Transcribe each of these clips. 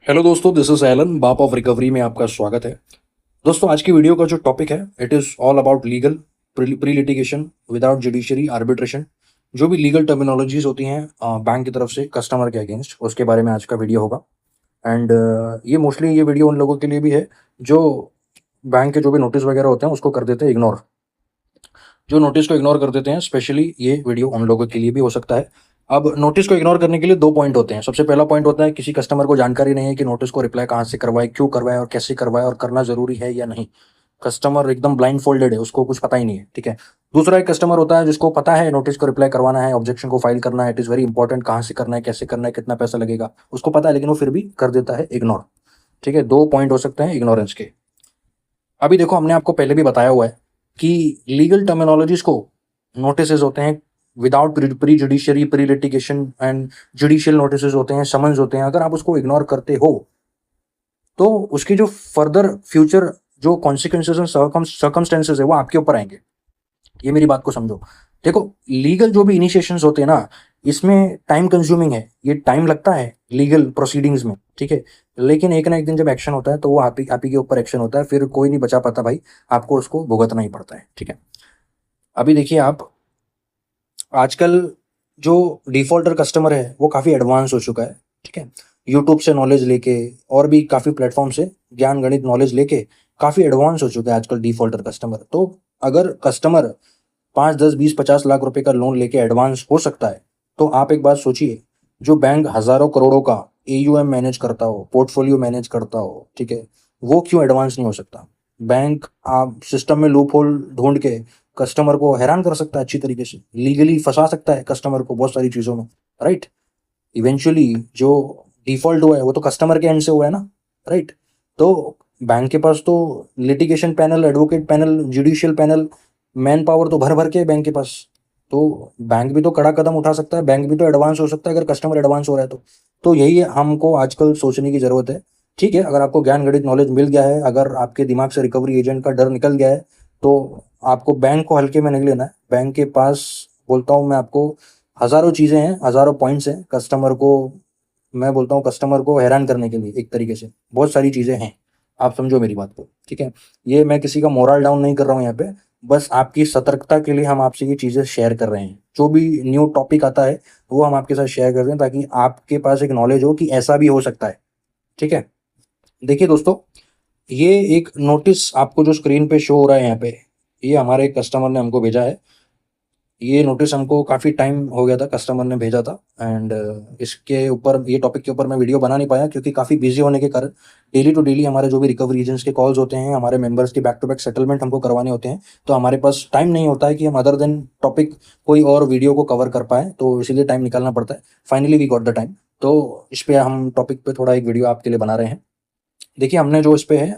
Hello दोस्तों, this is Elon बाप of recovery में आपका स्वागत है। दोस्तों, आज की वीडियो का जो टॉपिक है it is all about legal pre litigation without judiciary arbitration. जो भी लीगल टर्मिनोलॉजीज होती हैं बैंक की तरफ से कस्टमर के अगेंस्ट, उसके बारे में आज का वीडियो होगा। एंड ये मोस्टली ये वीडियो उन लोगों के लिए भी है जो बैंक के जो भी नोटिस वगैरह होते हैं उसको कर देते हैं इग्नोर। जो नोटिस को इग्नोर कर देते हैं, स्पेशली ये वीडियो उन लोगों के लिए भी हो सकता है। अब नोटिस को इग्नोर करने के लिए दो पॉइंट होते हैं। सबसे पहला पॉइंट होता है किसी कस्टमर को जानकारी नहीं है कि नोटिस को रिप्लाई कहाँ से करवाए, क्यों करवाए और कैसे करवाए और करना जरूरी है या नहीं। कस्टमर एकदम ब्लाइंड फोल्डेड है, उसको कुछ पता ही नहीं है। ठीक है। दूसरा एक कस्टमर होता है जिसको पता है नोटिस को रिप्लाई करवाना है, ऑब्जेक्शन को फाइल करना है, इट इज़ वेरी इंपॉर्टेंट, कहाँ से करना है, कैसे करना है, कितना पैसा लगेगा, उसको पता है लेकिन वो फिर भी कर देता है इग्नोर। ठीक है, दो पॉइंट हो सकते हैं इग्नोरेंस के। अभी देखो, हमने आपको पहले भी बताया हुआ है कि लीगल टर्मिनोलॉजीज को नोटिसेज होते हैं without pre judiciary pre litigation and judicial notices होते हैं, समन्स होते हैं। अगर आप उसको इग्नोर करते हो तो उसकी जो फर्दर फ्यूचर जो कॉन्सिक्वेंसेज एंड सर्कमस्टेंसेज है वो आपके ऊपर आएंगे। ये मेरी बात को समझो। देखो, लीगल जो भी इनिशिएशंस होते हैं ना, इसमें टाइम कंज्यूमिंग है, ये टाइम लगता है लीगल प्रोसीडिंग्स में। ठीक है। लेकिन एक ना एक दिन जब एक्शन होता है तो वो आप ही के ऊपर एक्शन होता है, फिर कोई नहीं बचा पाता भाई, आपको उसको भुगतना ही पड़ता है। ठीक है। अभी देखिए आप, आजकल जो डिफॉल्टर कस्टमर है वो काफ़ी एडवांस हो चुका है। ठीक है। यूट्यूब से नॉलेज लेके और भी काफ़ी प्लेटफॉर्म से ज्ञान गणित नॉलेज लेके काफ़ी एडवांस हो चुका है आजकल डिफॉल्टर कस्टमर। तो अगर कस्टमर 5, 10, 20, 50 लाख रुपए का लोन लेके एडवांस हो सकता है, तो आप एक बात सोचिए, जो बैंक हजारों करोड़ों का एयूएम मैनेज करता हो, पोर्टफोलियो मैनेज करता हो, ठीक है, वो क्यों एडवांस नहीं हो सकता। बैंक आप सिस्टम में लूप होल ढूंढ के कस्टमर को हैरान कर सकता है, अच्छी तरीके से लीगली फंसा सकता है कस्टमर को बहुत सारी चीज़ों में। राइट। इवेंचुअली जो डिफॉल्ट हुआ है वो तो कस्टमर के एंड से हुआ है ना। राइट। तो बैंक के पास तो litigation panel, advocate panel, judicial panel, man power तो भर भर के है बैंक के पास। तो बैंक भी तो कड़ा कदम उठा सकता है, बैंक भी तो एडवांस हो सकता है अगर कस्टमर एडवांस हो रहा है तो यही हमको आजकल सोचने की जरूरत है। ठीक है, अगर आपको ज्ञान गणित नॉलेज मिल गया है, अगर आपके दिमाग से रिकवरी एजेंट का डर निकल गया है, तो आपको बैंक को हल्के में नहीं लेना है। बैंक के पास बोलता हूँ मैं आपको, हजारों चीज़ें हैं, हजारों पॉइंट्स हैं कस्टमर को, मैं बोलता हूँ कस्टमर को हैरान करने के लिए। एक तरीके से बहुत सारी चीज़ें हैं, आप समझो मेरी बात को। ठीक है। ये मैं किसी का मोरल डाउन नहीं कर रहा हूँ यहाँ पे, बस आपकी सतर्कता के लिए हम आपसे ये चीज़ें शेयर कर रहे हैं। जो भी न्यू टॉपिक आता है वो हम आपके साथ शेयर कर रहे हैं ताकि आपके पास एक नॉलेज हो कि ऐसा भी हो सकता है। ठीक है। देखिए दोस्तों, ये एक नोटिस आपको जो स्क्रीन पे शो हो रहा है यहाँ पे, ये हमारे कस्टमर ने हमको भेजा है। ये नोटिस हमको काफ़ी टाइम हो गया था, कस्टमर ने भेजा था। एंड इसके ऊपर, ये टॉपिक के ऊपर मैं वीडियो बना नहीं पाया क्योंकि काफ़ी बिजी होने के कारण डेली टू डेली हमारे जो भी रिकवरी एजेंट्स के कॉल्स होते हैं, हमारे मेंबर्स के बैक टू बैक सेटलमेंट हमको करवाने होते हैं, तो हमारे पास टाइम नहीं होता है कि हम अदर देन टॉपिक कोई और वीडियो को कवर कर पाए, तो इसीलिए टाइम निकालना पड़ता है। Finally we got the time, तो इस पर हम टॉपिक पे थोड़ा एक वीडियो आपके लिए बना रहे हैं। देखिए, हमने जो इस पे है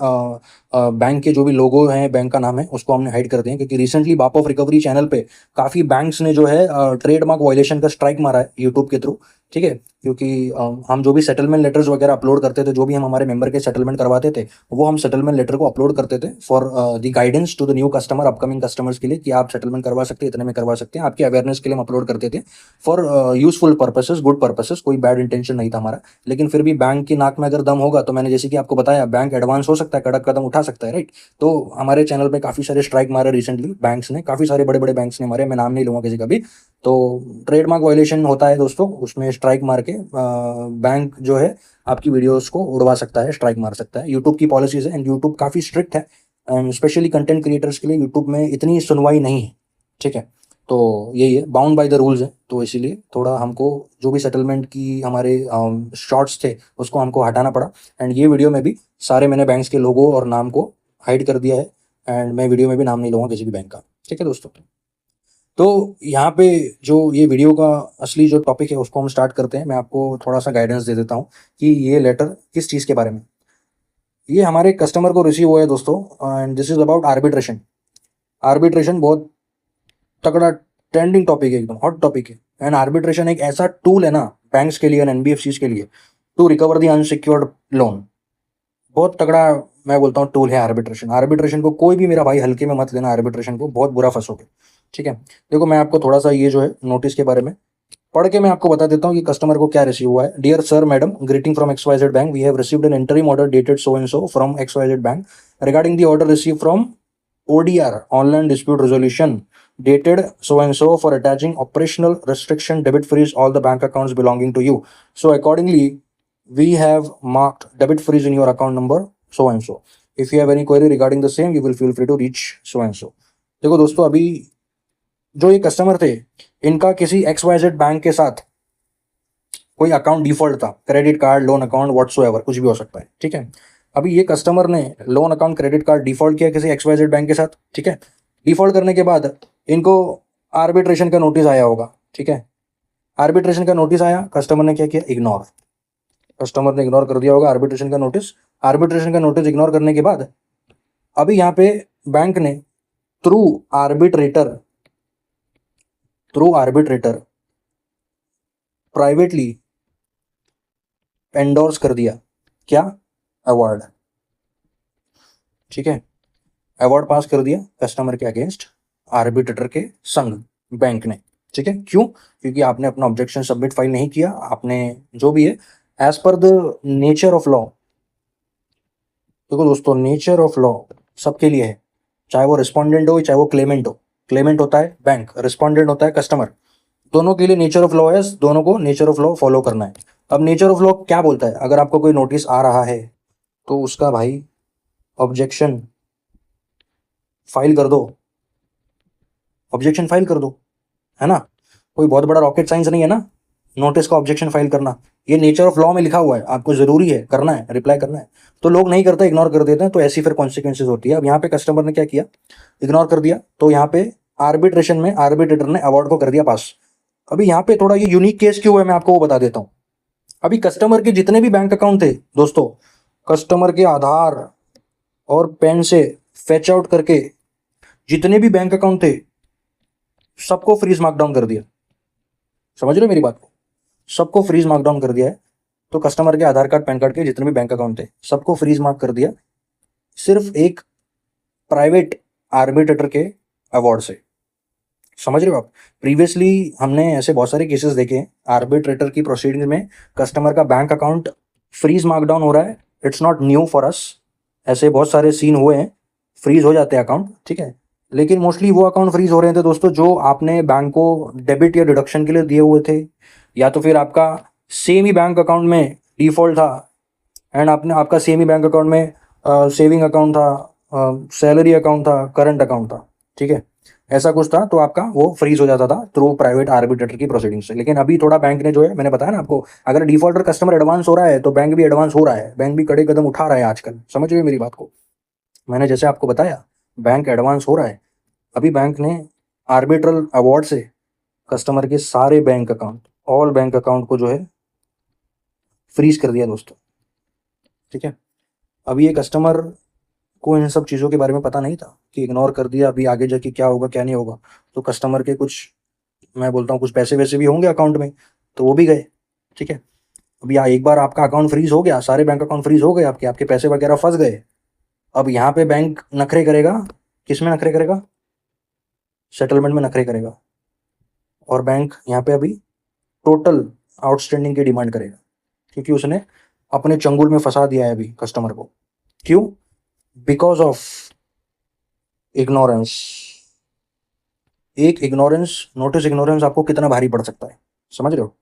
बैंक के जो भी लोगो हैं, बैंक का नाम है, उसको हमने हाइड कर दिए हैं क्योंकि रिसेंटली बाप ऑफ रिकवरी चैनल पे काफ़ी बैंक्स ने जो है ट्रेडमार्क वायलेशन का स्ट्राइक मारा है यूट्यूब के थ्रू। ठीक है। क्योंकि हम जो भी सेटलमेंट लेटर्स वगैरह अपलोड करते थे, जो भी हम हमारे मेंबर के सेटलमेंट करवाते थे, वो हम सेटलमेंट लेटर को अपलोड करते थे for the guidance to the new customer, upcoming customers के लिए कि आप सेटलमेंट करवा सकते हैं, इतने में करवा सकते हैं, आपकी अवेयरनेस के लिए हम अपलोड करते थे for useful purposes, good purposes, कोई बैड इंटेंशन नहीं था हमारा। लेकिन फिर भी बैंक की नाक में अगर दम होगा तो मैंने जैसे कि आपको बताया, बैंक एडवांस हो सकता है, कड़क कदम उठा सकता है। राइट। तो हमारे चैनल पे काफ़ी सारे स्ट्राइक मारे रिसेंटली बैंक्स ने, काफ़ी सारे बड़े बड़े बैंक्स ने मारे, मैं नाम नहीं लूँगा किसी का भी। तो ट्रेडमार्क वायलेशन होता है दोस्तों, उसमें स्ट्राइक मार के बैंक जो है आपकी वीडियोस को उड़वा सकता है, स्ट्राइक मार सकता है। यूट्यूब की पॉलिसीज है एंड यूट्यूब काफ़ी स्ट्रिक्ट है, एंड स्पेशली कंटेंट क्रिएटर्स के लिए यूट्यूब में इतनी सुनवाई नहीं है। ठीक है। तो यही है, बाउंड बाय द रूल्स है, तो इसीलिए थोड़ा हमको जो भी सेटलमेंट की हमारे शॉर्ट्स थे उसको हमको हटाना पड़ा। एंड ये वीडियो में भी सारे मैंने बैंक्स के लोगो और नाम को हाइड कर दिया है, एंड मैं वीडियो में भी नाम नहीं लूँगा किसी भी बैंक का। ठीक है दोस्तों। तो यहाँ पे जो ये वीडियो का असली जो टॉपिक है उसको हम स्टार्ट करते हैं। मैं आपको थोड़ा सा गाइडेंस दे देता हूँ कि ये लेटर किस चीज़ के बारे में। ये हमारे कस्टमर को रिसीव हुआ है दोस्तों, and this is about arbitration. Arbitration बहुत तगड़ा ट्रेंडिंग टॉपिक है, एकदम हॉट टॉपिक है। एंड आर्बिट्रेशन एक ऐसा टूल है ना बैंक्स के लिए एंड एनबीएफसीज के लिए, to recover the unsecured loan. बहुत तगड़ा, मैं बोलता हूँ, टूल है आर्बिट्रेशन। आर्बिट्रेशन को कोई भी मेरा भाई हल्के में मत लेना, आर्बिट्रेशन को बहुत बुरा फंसोगे। ठीक है। देखो, मैं आपको थोड़ा सा ये जो है नोटिस के बारे में पढ़ के मैं आपको बता देता हूँ कि कस्टमर को क्या रिसीव हुआ है। Dear sir madam, greeting from XYZ bank, we have received an interim order dated so and so from XYZ bank regarding the order receive from ODR online dispute resolution dated so and so for attaching operational restriction debit freeze all the bank accounts belonging to you. So accordingly we have marked debit freeze in your account number so and so. If you have any query regarding the same you will feel free to reach so and so. देखो दोस्तों, अभी जो ये customer थे इनका किसी XYZ bank के साथ कोई अकाउंट डिफॉल्ट था, credit card, loan account, whatsoever, कुछ भी हो सकता है, ठीक है। अभी ये कस्टमर ने loan account, credit card default किया किसी XYZ बैंक के साथ, ठीक है। डिफॉल्ट करने के बाद इनको आर्बिट्रेशन का नोटिस आया होगा, ठीक है। आर्बिट्रेशन का नोटिस आया, कस्टमर ने क्या किया, इग्नोर। कस्टमर ने इग्नोर कर दिया होगा आर्बिट्रेशन का नोटिस। आर्बिट्रेशन का नोटिस इग्नोर करने के बाद अभी यहाँ पे बैंक ने थ्रू आर्बिट्रेटर प्राइवेटली एंडोर्स कर दिया क्या, अवार्ड, ठीक है। अवार्ड पास कर दिया कस्टमर के अगेंस्ट आर्बिट्रेटर के संग बैंक ने, ठीक है। क्यों? क्योंकि आपने अपना ऑब्जेक्शन सबमिट फाइल नहीं किया, आपने जो भी है as per the nature of law. देखो दोस्तों, नेचर ऑफ लॉ सबके लिए है, चाहे वो रिस्पोंडेंट हो चाहे वो क्लेमेंट हो। क्लेमेंट होता है बैंक, रिस्पोंडेंट होता है कस्टमर, दोनों के लिए नेचर ऑफ लॉ है, दोनों को नेचर ऑफ लॉ फॉलो करना है। अब नेचर ऑफ लॉ क्या बोलता है, अगर आपको कोई नोटिस आ रहा है तो उसका भाई ऑब्जेक्शन फाइल कर दो, ऑब्जेक्शन फाइल कर दो, है ना। कोई बहुत बड़ा रॉकेट साइंस नहीं है ना नोटिस का ऑब्जेक्शन फाइल करना, ये नेचर ऑफ लॉ में लिखा हुआ है, आपको जरूरी है करना है, रिप्लाई करना है। तो लोग नहीं करते, इग्नोर कर देते हैं, तो ऐसी फिर कॉन्सिक्वेंसेज होती है। अब यहाँ पे कस्टमर ने क्या किया, इग्नोर कर दिया, तो यहाँ पे आर्बिट्रेशन में आर्बिट्रेटर ने अवार्ड को कर दिया पास। अभी यहाँ पे थोड़ा ये यूनिक केस क्यों है मैं आपको वो बता देता हूँ। अभी कस्टमर के जितने भी बैंक अकाउंट थे दोस्तों, कस्टमर के आधार और पेन से फेच आउट करके जितने भी बैंक अकाउंट थे सबको फ्रीज मार्कडाउन कर दिया। समझ रहे हो मेरी बात को, सबको फ्रीज मार्कडाउन कर दिया है। तो कस्टमर के आधार कार्ड, पैन कार्ड के जितने भी बैंक अकाउंट थे सबको फ्रीज मार्क कर दिया, सिर्फ एक प्राइवेट आर्बिट्रेटर के अवार्ड से। समझ रहे हो आप। प्रीवियसली हमने ऐसे बहुत सारे केसेस देखे हैं, आर्बिट्रेटर की प्रोसीडिंग में कस्टमर का बैंक अकाउंट फ्रीज मार्कडाउन हो रहा है। It's not new for us, ऐसे बहुत सारे सीन हुए हैं, फ्रीज हो जाते हैं अकाउंट, ठीक है। लेकिन मोस्टली वो अकाउंट फ्रीज हो रहे थे दोस्तों जो आपने बैंक को डेबिट या डिडक्शन के लिए दिए हुए थे, या तो फिर आपका सेम ही बैंक अकाउंट में डिफॉल्ट था एंड आपका सेम ही बैंक अकाउंट में सेविंग अकाउंट था, सैलरी अकाउंट था, करंट अकाउंट था, ठीक है। ऐसा कुछ था, तो आपका वो फ्रीज हो जाता था थ्रू प्राइवेट आर्बिट्रेटर की प्रोसीडिंग से। लेकिन अभी थोड़ा बैंक ने जो है, मैंने बताया ना आपको, अगर डिफॉल्टर कस्टमर एडवांस हो रहा है तो बैंक भी एडवांस हो रहा है, बैंक भी कड़े कदम उठा रहा है आजकल। समझ रहे हो मेरी बात को, मैंने जैसे आपको बताया बैंक एडवांस हो रहा है। अभी बैंक ने आर्बिट्रल अवार्ड से कस्टमर के सारे bank account, all bank account को जो है फ्रीज कर दिया दोस्तों, ठीक है। अभी ये कस्टमर को इन सब चीज़ों के बारे में पता नहीं था कि इग्नोर कर दिया, अभी आगे जाके क्या होगा क्या नहीं होगा। तो कस्टमर के कुछ, मैं बोलता हूँ कुछ पैसे वैसे भी होंगे अकाउंट में, तो वो भी गए, ठीक है। अभी एक बार आपका अकाउंट फ्रीज हो गया, सारे बैंक अकाउंट फ्रीज हो गए, आपके पैसे वगैरह फंस गए। अब यहाँ पे बैंक नखरे करेगा, किस में नखरे करेगा, सेटलमेंट में नखरे करेगा। और बैंक यहाँ पे अभी टोटल आउटस्टैंडिंग की डिमांड करेगा, क्योंकि उसने अपने चंगुल में फंसा दिया है अभी कस्टमर को। क्यों? Because of ignorance. एक इग्नोरेंस, नोटिस इग्नोरेंस आपको कितना भारी पड़ सकता है, समझ रहे हो।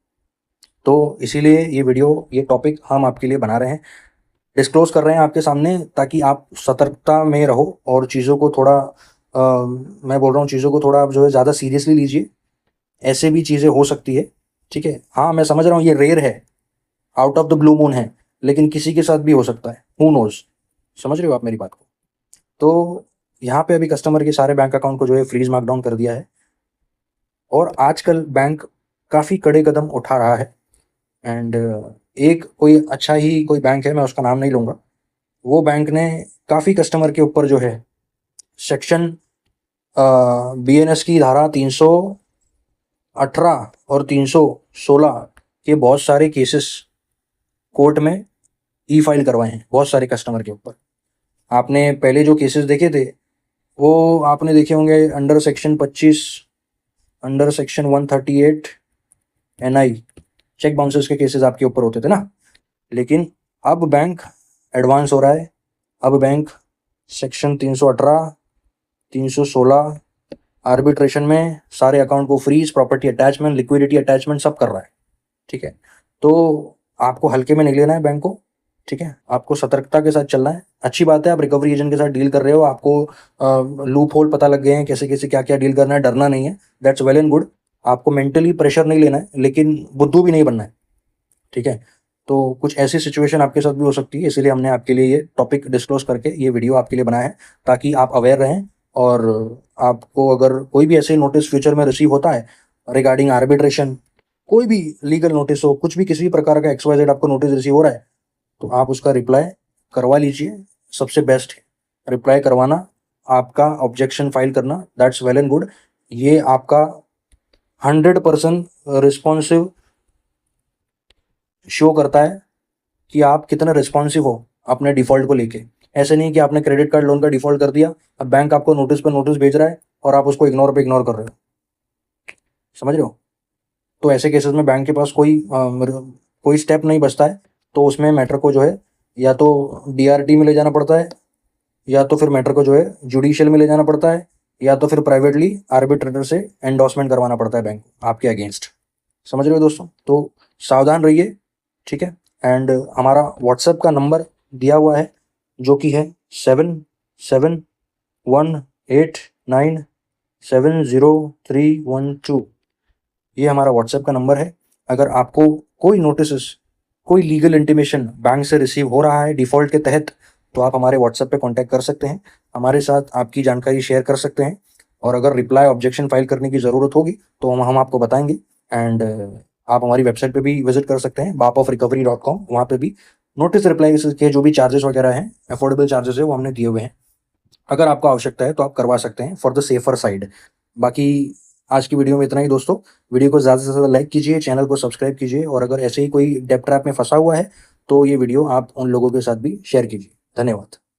तो इसीलिए ये वीडियो, ये टॉपिक हम आपके लिए बना रहे हैं, डिस्क्लोज कर रहे हैं आपके सामने, ताकि आप सतर्कता में रहो और चीज़ों को थोड़ा मैं बोल रहा हूँ चीज़ों को थोड़ा आप जो है ज़्यादा सीरियसली लीजिए। ऐसे भी चीज़ें हो सकती है, ठीक है। हाँ मैं समझ रहा हूँ ये रेयर है, out of the blue moon है, लेकिन किसी के साथ भी हो सकता है, हु नोज। समझ रहे हो आप मेरी बात को। तो यहाँ पे अभी कस्टमर के सारे बैंक अकाउंट को जो है फ्रीज मार्कडाउन कर दिया है, और आजकल बैंक काफ़ी कड़े कदम उठा रहा है। एंड एक कोई अच्छा ही कोई बैंक है, मैं उसका नाम नहीं लूँगा, वो बैंक ने काफ़ी कस्टमर के ऊपर जो है सेक्शन BNS की धारा 318 और 316 के बहुत सारे केसेस कोर्ट में ई फाइल करवाए हैं, बहुत सारे कस्टमर के ऊपर। आपने पहले जो केसेस देखे थे वो आपने देखे होंगे under section 25, under section 138, NI, check bouncers के केसेस आपके ऊपर होते थे ना। लेकिन अब बैंक एडवांस हो रहा है। अब बैंक सेक्शन 318, 316 आर्बिट्रेशन में सारे अकाउंट को freeze, property attachment, liquidity attachment सब कर रहा है। ठीक है, तो आपको हल्के में नहीं लेना है बैंक को। ठीक है, आपको सतर्कता के साथ चलना है। अच्छी बात है, आप रिकवरी एजेंट के साथ डील कर रहे हो, आपको लूप होल पता लग गए हैं, कैसे कैसे क्या क्या डील करना है, डरना नहीं है। That's well and good. आपको मेंटली प्रेशर नहीं लेना है, लेकिन बुद्धू भी नहीं बनना है। ठीक है, तो कुछ ऐसी सिचुएशन आपके साथ भी हो सकती है, इसीलिए हमने आपके लिए ये टॉपिक डिस्क्लोज करके ये वीडियो आपके लिए बनाया है, ताकि आप अवेयर रहें। और आपको अगर कोई भी ऐसे नोटिस फ्यूचर में रिसीव होता है रिगार्डिंग आर्बिट्रेशन, कोई भी लीगल नोटिस हो, कुछ भी किसी भी प्रकार का XYZ आपको नोटिस रिसीव हो रहा है, तो आप उसका रिप्लाई करवा लीजिए। सबसे बेस्ट है रिप्लाई करवाना, आपका ऑब्जेक्शन फाइल करना। That's well and good. ये आपका 100% रिस्पॉन्सिव शो करता है कि आप कितने रिस्पॉन्सिव हो अपने डिफॉल्ट को लेके। ऐसे नहीं कि आपने क्रेडिट कार्ड लोन का डिफॉल्ट कर दिया, अब बैंक आपको नोटिस पर नोटिस भेज रहा है और आप उसको इग्नोर पे इग्नोर कर रहे हो। समझ रहे हो? तो ऐसे केसेस में बैंक के पास कोई स्टेप नहीं बचता है। तो उसमें मैटर को जो है या तो DRT में ले जाना पड़ता है, या तो फिर मैटर को जो है जुडिशियल में ले जाना पड़ता है, या तो फिर प्राइवेटली आर्बिट्रेटर से एंडोर्समेंट करवाना पड़ता है बैंक आपके अगेंस्ट। समझ रहे हो दोस्तों? तो सावधान रहिए। ठीक है, एंड हमारा व्हाट्सएप का नंबर दिया हुआ है, जो कि है 7718970312। ये हमारा व्हाट्सएप का नंबर है। अगर आपको कोई नोटिस, कोई लीगल इंटीमेशन बैंक से रिसीव हो रहा है डिफ़ॉल्ट के तहत, तो आप हमारे व्हाट्सएप पे कांटेक्ट कर सकते हैं, हमारे साथ आपकी जानकारी शेयर कर सकते हैं। और अगर रिप्लाई ऑब्जेक्शन फाइल करने की ज़रूरत होगी तो हम आपको बताएंगे। एंड आप हमारी वेबसाइट पे भी विजिट कर सकते हैं, bapofrecovery.com। वहाँ पे भी नोटिस रिप्लाई के जो भी चार्जेस वगैरह हैं, अफोर्डेबल चार्जेस है, वो हमने दिए हुए हैं। अगर आपको आवश्यकता है तो आप करवा सकते हैं, फॉर द सेफर साइड। बाकी आज की वीडियो में इतना ही दोस्तों। वीडियो को ज़्यादा से ज़्यादा लाइक कीजिए, चैनल को सब्सक्राइब कीजिए, और अगर ऐसे ही कोई डेप ट्रैप में फंसा हुआ है तो ये वीडियो आप उन लोगों के साथ भी शेयर कीजिए। धन्यवाद।